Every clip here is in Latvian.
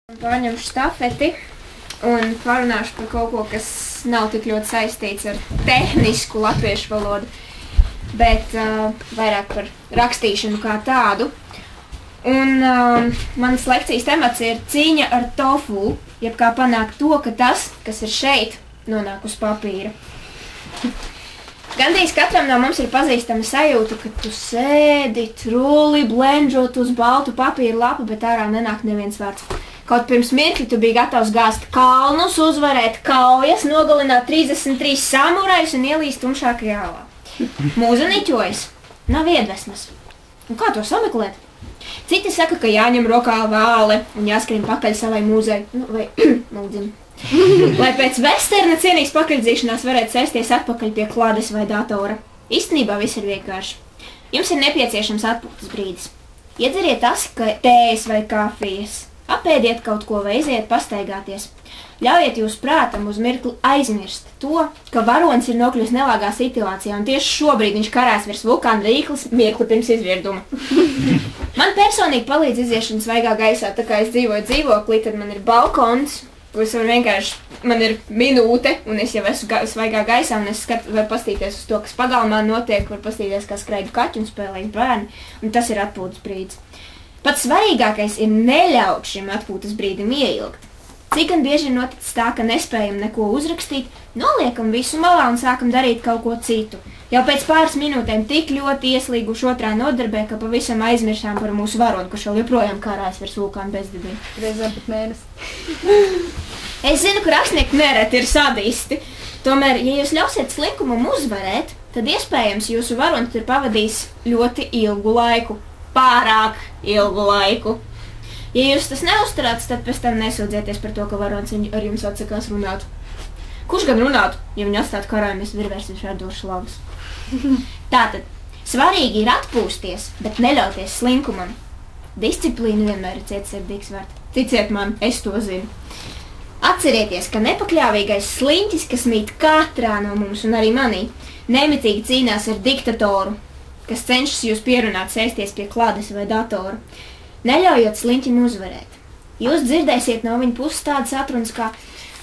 Pārņemšu štafeti un parunāšu par kaut ko, kas nav tik ļoti saistīts ar tehnisku latviešu valodu, bet vairāk par rakstīšanu kā tādu. Un manas lekcijas temats ir cīņa ar tofu, jeb kā panākt to, ka tas, kas ir šeit, nonāk uz papīra. Gandrīz katram no mums ir pazīstama sajūta, ka tu sēdi, trulli, blendžot uz baltu papīra lapu, bet ārā nenāk neviens vārds. Kaut pirms mirkļa tu biji gatavs gāzt kalnus, uzvarēt kaujas, nogalināt 33 samurajus un ielīst tumšākajā alā. Mūza niķojas, nav iedvesmas. Un kā to sameklēt? Citi saka, ka jāņem rokā vāle un jāskrien pakaļ savai mūzei, vai mūdzim. Lai pēc vesterna cienīgas pakaļdzīšanās varētu sēsties atpakaļ pie klādes vai datora. Īstenībā viss ir vienkārši. Jums ir nepieciešams atpūtas brīdis. Iedzeriet tējas vai kafijas. Apēdiet kaut ko vai iziet pastaigāties. Ļaujiet jūs prātam uz mirkli aizmirst to, ka varonis ir nokļuvis nelāgā situācijā un tieši šobrīd viņš karās virs vulkāna rīkles mirkli pirms izvirduma. Man personīgi palīdz iziešana svaigā gaisā, tā kā es dzīvoju dzīvoklī, tad man ir balkons, kur es varu vienkārši, man ir minūte un es jau esmu svaigā gaisā un es varu pastīties uz to, kas pagalmā notiek, varu pastīties, kā skraida kaķi un spēlējas bērni, un tas ir atpūtas brīdis. Pats svarīgākais ir neļaut šim atpūtas brīdim ieilgt. Cik gan bieži ir noticis tā, ka nespējam neko uzrakstīt, noliekam visu malā un sākam darīt kaut ko citu. Jau pēc pāris minūtēm tik ļoti ieslīguši otrā nodarbē, ka pavisam aizmiršām par mūsu varoni, kurš vēl joprojām karājas virs vulkāna bezdibī. Reizēm pat mēnesi. Es zinu, ka rakstnieki nereti ir sadisti. Tomēr, ja jūs ļausiet slinkumam uzvarēt, tad iespējams jūsu varoni tur pavadīs ļoti ilgu laiku. Pārāk ilgu laiku. Ja jūs tas neuzturāts, tad pēc tam nesūdzieties par to, ka varonis ar jums atsakās runāt. Kurš gan runātu, ja viņi atstātu karājumies virvērsties radošu lavas? Tātad, svarīgi ir atpūsties, bet neļauties slinkumam. Disciplīna vienmēr ir cietsirdīgs vārds. Ticiet man, es to zinu. Atcerieties, ka nepakļāvīgais sliņķis, kas mīt katrā no mums un arī manī, nemitīgi cīnās ar diktatoru, kas cenšas jūs pierunāt sēsties pie klādes vai datora, neļaujot sliņķim uzvarēt. Jūs dzirdēsiet no viņa puses tādas atrunas kā,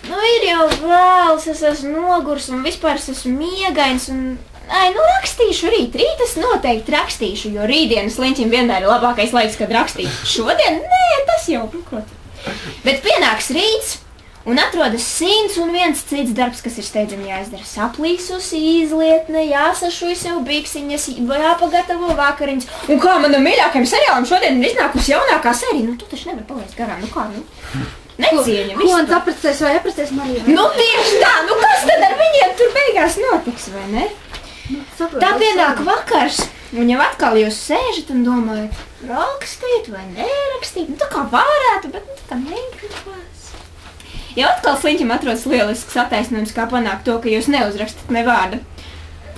ir jau vēls, es esmu nogurs un vispār es esmu miegains un, rakstīšu rīt es noteikti rakstīšu, jo rītdienas sliņķim vienmēr ir labākais laiks, kad rakstīt. Šodien, tas jau, Bet pienāks rīts, un atrodas 101 cits darbs, kas ir steidzami jāizdara. Saplīsusi izlietne, jāsašuj sev bikseņas, jāpagatavo vakariņas. Un kā manam mīļākajam seriālam šodien ir iznākusi jaunākā sērija, tu taču nevar palaist garām, Necieņa, viss. Ko un apprecēs vai apprecēs Marija? Tieši tā, kas tad ar viņiem tur beigās notiks, vai ne? Tā pienāk vakars, un jau atkal jūs sēžat un domājat, rakstīt vai nerakstīt, tā kā varētu, bet tā kā negribas. Jau atkal sliņķim atrodas lielisks attaisnojums, kā panākt to, ka jūs neuzrakstat ne vārdu.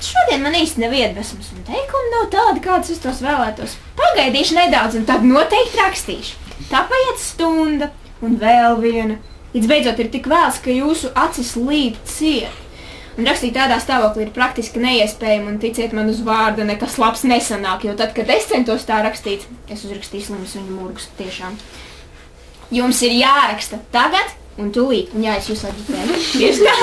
Šodien man īsti nav iedvesmas, un teikumi nav tādi, kādas es tos vēlētos. Pagaidīšu nedaudz, un tad noteikti rakstīšu. Tā paiet stunda, un vēl viena. Līdz beidzot ir tik vēls, ka jūsu acis līd ciet. Un rakstīt tādā stāvoklī ir praktiski neiespējami, un ticiet man uz vārda nekas labs nesanāk, jo tad, kad es centos tā rakstīt, es uzrakstīju slimus viņu murgus tiešām. Jums ir jāraksta tagad, un tūlīt, un jā, es jūs aģitēju. Tieši tā.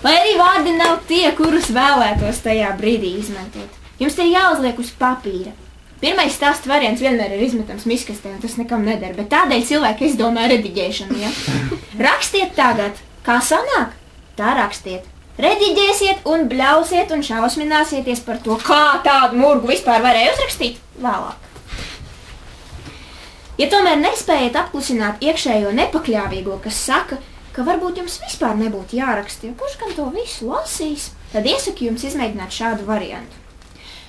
Lai arī vārdi nav tie, kurus vēlētos tajā brīdī izmantot. Jums te jāuzliek uz papīra. Pirmais stāsta variants vienmēr ir izmetams miskastē, un tas nekam nedara, bet tādēļ cilvēki izdomā rediģēšanu, ja? Rakstiet tagad. Kā sanāk? Tā rakstiet. Rediģēsiet un bļausiet un šausmināsieties par to, kā tādu murgu vispār varēja uzrakstīt vēlāk. Ja tomēr nespējat apklusināt iekšējo nepakļāvīgo, kas saka, ka varbūt jums vispār nebūtu jāraksta, jo kurš gan to visu lasīs, tad iesaku jums izmēģināt šādu variantu.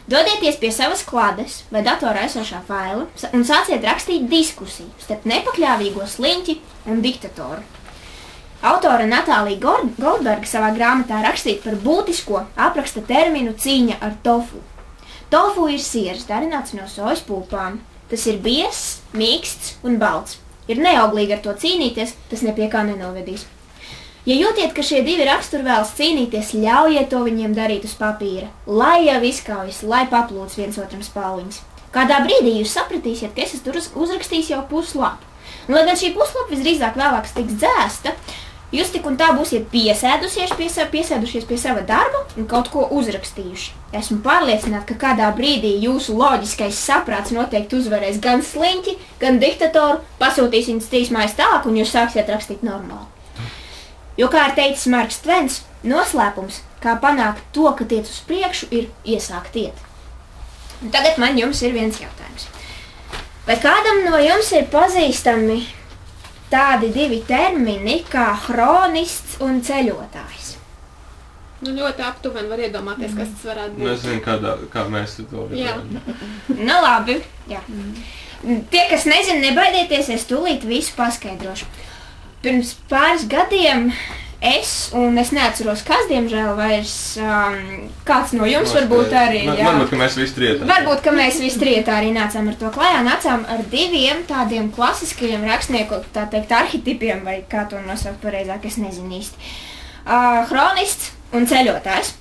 Dodieties pie savas klādes vai datorā esošā faila un sāciet rakstīt diskusiju starp nepakļāvīgo sliņķi un diktatoru. Autore Natālija Goldberga savā grāmatā rakstīt par būtisko apraksta terminu cīņa ar tofu. Tofu ir siers, darināts no sojas pulpām. Tas ir biezs, mīksts un balts. Ir neauglīgi ar to cīnīties, tas nepie kā nenovedīs. Ja jūtiet, ka šie divi raksturi vēlas cīnīties, ļaujiet to viņiem darīt uz papīra, lai jau izkaujas, lai paplūc viens otram spalviņas. Kādā brīdī jūs sapratīsiet, ka esat uzrakstījis jau puslapu. Un, lai gan šī puslapa visdrīzāk vēlāk tiks dzēsta, jūs tik un tā būsiet piesēdušies pie sava darba un kaut ko uzrakstījuši. Esmu pārliecināta, ka kādā brīdī jūsu loģiskais saprāts noteikti uzvarēs gan sliņķi, gan diktatoru, pasūtīs viņus 3 mājas tālāk un jūs sāksiet rakstīt normāli. Jo, kā ir teicis Marks Tvens, noslēpums, kā panākt to, ka tiec uz priekšu, ir iesākt iet. Un tagad man jums ir viens jautājums. Vai kādam no jums ir pazīstami tādi 2 termini kā hronists un ceļotājs? Nu, ļoti aptuveni var iedomāties, kas tas varētu būt. Es zinu, kā mēs to redzam. Nu, labi. Jā. Tie, kas nezina, nebaidieties, es tūlīt visu paskaidrošu. Pirms pāris gadiem es neatceros, kas, diemžēl, vairs kāds no jums varbūt arī. Varbūt, ka mēs visi trietā. Varbūt, ka mēs visi trietā arī nācām ar to klājā. Nācām ar 2 tādiem klasiskajiem rakstnieku, tā teikt, arhetipiem, vai kā to nosaukt pareizāk, es nezinu īsti. Hronists un ceļotājs.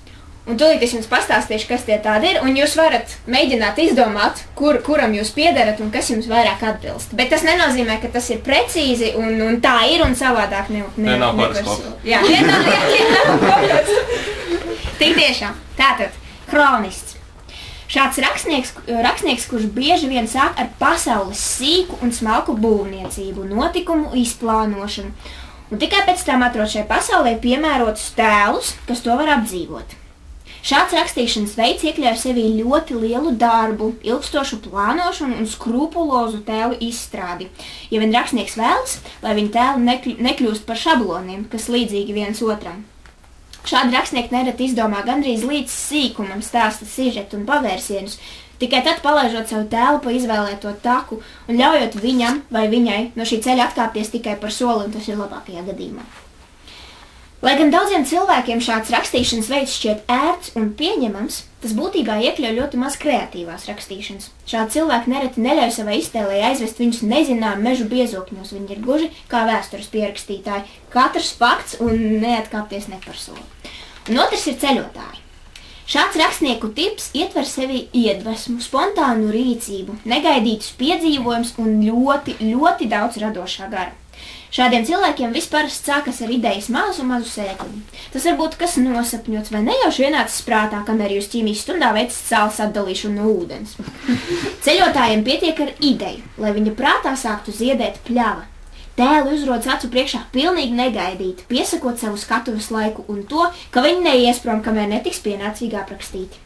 Un tūlīt es jums pastāstīšu, kas tie tādi ir, un jūs varat mēģināt izdomāt, kuram jūs piederat un kas jums vairāk atbilst. Bet tas nenozīmē, ka tas ir precīzi un tā ir un savādāk nav horoskops. Jā, nav horoskops. Tik tiešām. Tātad, hronists. Šāds rakstnieks, kurš bieži vien sāk ar pasaules sīku un smalku būvniecību, notikumu izplānošanu, un tikai pēc tam atrod šai pasaulē piemērotus tēlus, kas to var apdzīvot. Šāds rakstīšanas veids iekļauj sevī ļoti lielu darbu, ilgstošu plānošanu un skrupulozu tēlu izstrādi. Ja vien rakstnieks vēlas, lai viņa tēli nekļūst par šabloniem, kas līdzīgi viens otram. Šādi rakstnieki nereti izdomā gandrīz līdz sīkumam stāsta sižetu un pavērsienus, tikai tad palaižot savu tēlu pa izvēlēto taku un ļaujot viņam vai viņai no šī ceļa atkāpties tikai par soli, un tas ir labākajā gadījumā. Lai gan daudziem cilvēkiem šāds rakstīšanas veids šķiet ērts un pieņemams, tas būtībā iekļauj ļoti maz kreatīvās rakstīšanas. Šādi cilvēki nereti neļauj savai iztēlei aizvest viņus nezinām mežu biezokņos, viņi ir gluži kā vēstures pierakstītāji, katrs fakts un neatkāpties ne par soli. Un otrs ir ceļotāji. Šāds rakstnieku tips ietver sevi iedvesmu, spontānu rīcību, negaidītus piedzīvojumus un ļoti, ļoti daudz radošā gara. Šādiem cilvēkiem vispār sākas ar idejas mazu sēkliņu. Tas var būt kas nosapņots vai nejauši ienācis prātā, kamēr jūs ķīmijas stundā veicat sāls atdalīšanu no ūdens. Ceļotājiem pietiek ar ideju, lai viņa prātā sāktu ziedēt pļava. Tēlu uzrodas acu priekšā pilnīgi negaidīti, piesakot savu skatuves laiku un to, ka viņi neies prom, kamēr netiks pienācīgi aprakstīti.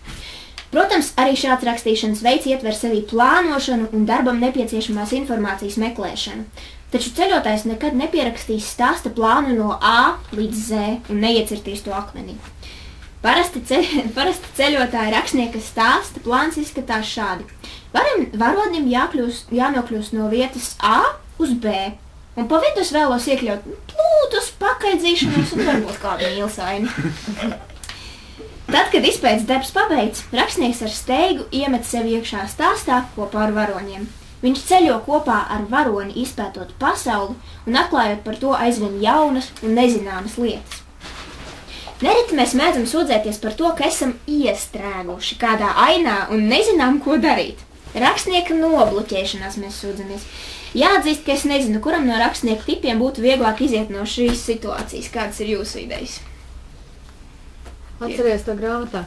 Protams, arī šāds rakstīšanas veids ietver sevī plānošanu un darbam nepieciešamās informācijas meklēšanu. Taču ceļotājs nekad nepierakstīs stāsta plānu no A līdz Z un neiecirtīs to akmenī. Parasti ceļotāja rakstnieka stāsta plāns izskatās šādi. Varonim jānokļūst no vietas A uz B, un pa vidus vēlos iekļaut plūdus, pakaidzīšanos un varbūt kādu mīlsaini. Tad, kad izpētes darbs pabeigts, rakstnieks ar steigu iemet sevi iekšā stāstā kopā ar varoņiem. Viņš ceļo kopā ar varoni izpētot pasauli un atklājot par to aizvien jaunas un nezināmas lietas. Nereti mēs mēdzam sūdzēties par to, ka esam iestrēguši kādā ainā un nezinām, ko darīt. Rakstnieka nobloķēšanās mēs sūdzamies. Jāatzīst, ka es nezinu, kuram no rakstnieku tipiem būtu vieglāk iziet no šīs situācijas. Kādas ir jūsu idejas? Atceries to grāmatā.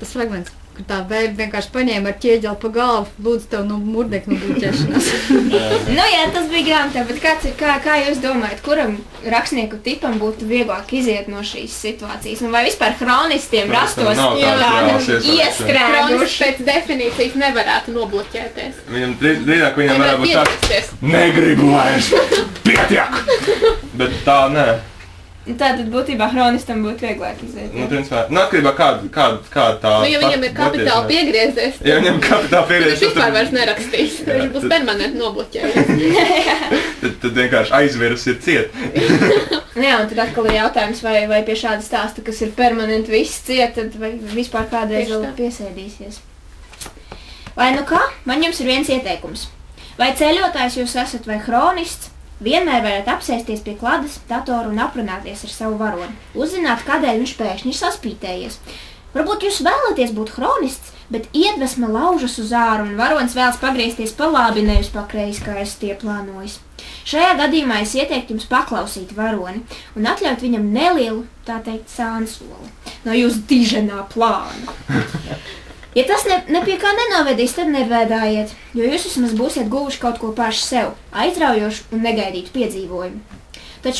Tas fragments, kur tā beiba vienkārši paņēma ar ķieģeli pa galvu, lūdzu tev no murdekļu bloķēšanās. Nu jā, tas bija grāmatā, bet kā jūs domājat, kuram rakstnieku tipam būtu vieglāk iziet no šīs situācijas? Un vai vispār hronistiem rastos iestrēguši? Hronists pēc definīcijas nevarētu nobloķēties. Viņam drīzāk viņam varētu būt tāds, negribu vairs, pietiek! Bet tā nē. Tātad būtībā hronistam būtu vieglāk iziet. Nu, principā, atkarībā kāda tā... Nu, ja viņam ir kapitāli piegriezies, ja viņam kapitāli piegriezies, tad viņš vispār vairs nerakstīs. Viņš būs permanenti nobloķējies. Tad vienkārši aizvirus ir ciet. Jā, un tad atkal ir jautājums, vai pie šāda stāsta, kas ir permanenti viss ciet, tad vai vispār kādreiz vēl piesēdīsies. Vai nu kā? Man jums ir viens ieteikums. Vai ceļotājs jūs esat vai hronists? Vienmēr varat apsēsties pie kladas, datoru un aprunāties ar savu varoni. Uzzināt, kādēļ viņš pēkšņi ir saspītējies. Varbūt jūs vēlaties būt hronists, bet iedvesma laužas uz āru un varonis vēlas pagriezties pa labi, nevis pa kreisi, kā esat ieplānojis. Šajā gadījumā es ieteiktu jums paklausīt varoni un atļaut viņam nelielu, tā teikt, sānsoli no jūsu diženā plāna. Ja tas ne pie kā nenovedīs, tad nevēdājiet, jo jūs vismaz būsiet guvuši kaut ko paši sev, aizraujošu un negaidītu piedzīvojumu. Taču